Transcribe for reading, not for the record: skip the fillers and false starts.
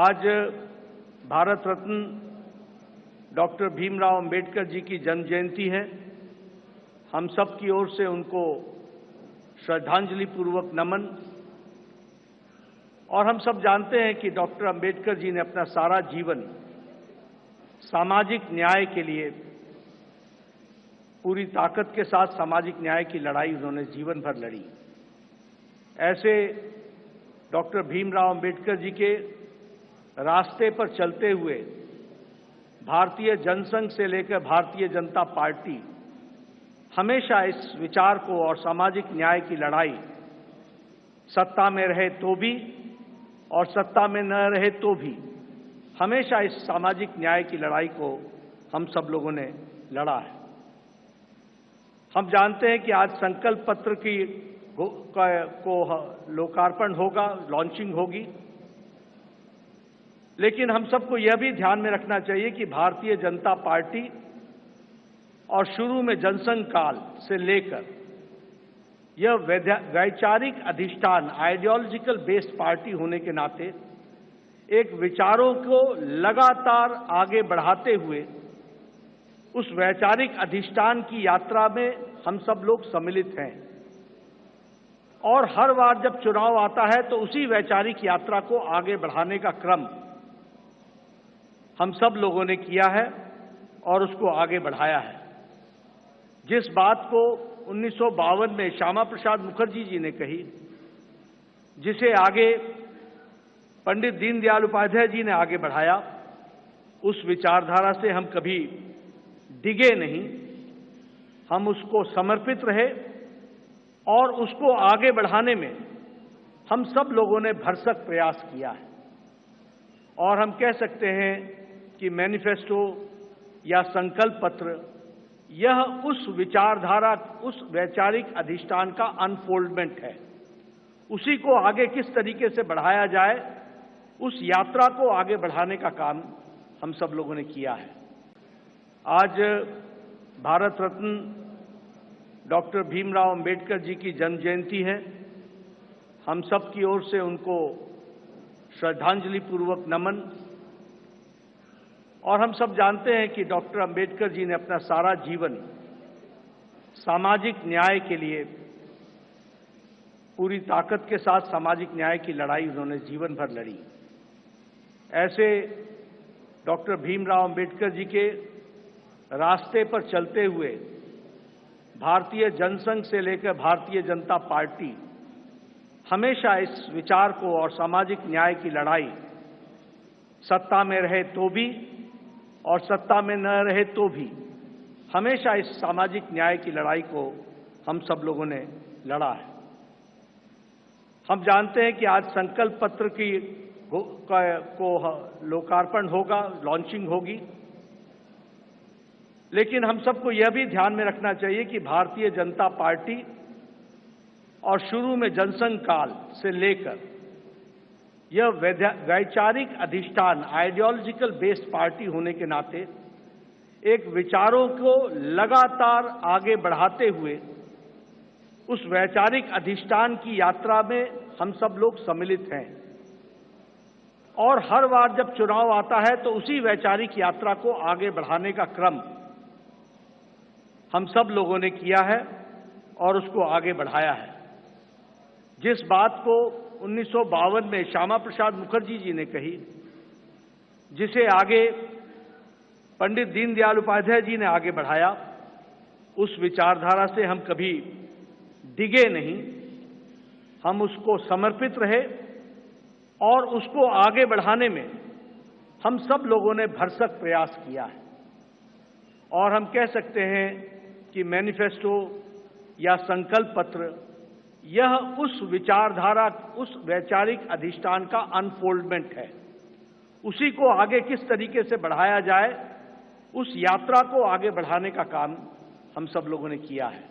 आज भारत रत्न डॉक्टर भीमराव अंबेडकर जी की जन्म जयंती है। हम सब की ओर से उनको श्रद्धांजलि पूर्वक नमन। और हम सब जानते हैं कि डॉक्टर अंबेडकर जी ने अपना सारा जीवन सामाजिक न्याय के लिए पूरी ताकत के साथ सामाजिक न्याय की लड़ाई उन्होंने जीवन भर लड़ी। ऐसे डॉक्टर भीमराव अंबेडकर जी के रास्ते पर चलते हुए भारतीय जनसंघ से लेकर भारतीय जनता पार्टी हमेशा इस विचार को और सामाजिक न्याय की लड़ाई सत्ता में रहे तो भी और सत्ता में न रहे तो भी हमेशा इस सामाजिक न्याय की लड़ाई को हम सब लोगों ने लड़ा है। हम जानते हैं कि आज संकल्प पत्र को लोकार्पण होगा, लॉन्चिंग होगी, लेकिन हम सबको यह भी ध्यान में रखना चाहिए कि भारतीय जनता पार्टी और शुरू में जनसंघ काल से लेकर यह वैचारिक अधिष्ठान आइडियोलॉजिकल बेस्ड पार्टी होने के नाते एक विचारों को लगातार आगे बढ़ाते हुए उस वैचारिक अधिष्ठान की यात्रा में हम सब लोग सम्मिलित हैं। और हर बार जब चुनाव आता है तो उसी वैचारिक यात्रा को आगे बढ़ाने का क्रम हम सब लोगों ने किया है और उसको आगे बढ़ाया है। जिस बात को 1952 में श्यामा प्रसाद मुखर्जी जी ने कही, जिसे आगे पंडित दीनदयाल उपाध्याय जी ने आगे बढ़ाया, उस विचारधारा से हम कभी डिगे नहीं, हम उसको समर्पित रहे और उसको आगे बढ़ाने में हम सब लोगों ने भरसक प्रयास किया है। और हम कह सकते हैं कि मैनिफेस्टो या संकल्प पत्र यह उस विचारधारा, उस वैचारिक अधिष्ठान का अनफोल्डमेंट है। उसी को आगे किस तरीके से बढ़ाया जाए, उस यात्रा को आगे बढ़ाने का काम हम सब लोगों ने किया है। आज भारत रत्न डॉक्टर भीमराव अंबेडकर जी की जन्म जयंती है। हम सब की ओर से उनको श्रद्धांजलि पूर्वक नमन। और हम सब जानते हैं कि डॉक्टर अंबेडकर जी ने अपना सारा जीवन सामाजिक न्याय के लिए पूरी ताकत के साथ सामाजिक न्याय की लड़ाई उन्होंने जीवन भर लड़ी। ऐसे डॉक्टर भीमराव अंबेडकर जी के रास्ते पर चलते हुए भारतीय जनसंघ से लेकर भारतीय जनता पार्टी हमेशा इस विचार को और सामाजिक न्याय की लड़ाई सत्ता में रहे तो भी और सत्ता में न रहे तो भी हमेशा इस सामाजिक न्याय की लड़ाई को हम सब लोगों ने लड़ा है। हम जानते हैं कि आज संकल्प पत्र को लोकार्पण होगा, लॉन्चिंग होगी, लेकिन हम सबको यह भी ध्यान में रखना चाहिए कि भारतीय जनता पार्टी और शुरू में जनसंघ काल से लेकर यह वैचारिक अधिष्ठान आइडियोलॉजिकल बेस्ड पार्टी होने के नाते एक विचारों को लगातार आगे बढ़ाते हुए उस वैचारिक अधिष्ठान की यात्रा में हम सब लोग सम्मिलित हैं। और हर बार जब चुनाव आता है तो उसी वैचारिक यात्रा को आगे बढ़ाने का क्रम हम सब लोगों ने किया है और उसको आगे बढ़ाया है। जिस बात को 1952 में श्यामा प्रसाद मुखर्जी जी ने कही, जिसे आगे पंडित दीनदयाल उपाध्याय जी ने आगे बढ़ाया, उस विचारधारा से हम कभी डिगे नहीं, हम उसको समर्पित रहे और उसको आगे बढ़ाने में हम सब लोगों ने भरसक प्रयास किया है। और हम कह सकते हैं कि मैनिफेस्टो या संकल्प पत्र यह उस विचारधारा, उस वैचारिक अधिष्ठान का अनफोल्डमेंट है। उसी को आगे किस तरीके से बढ़ाया जाए, उस यात्रा को आगे बढ़ाने का काम हम सब लोगों ने किया है।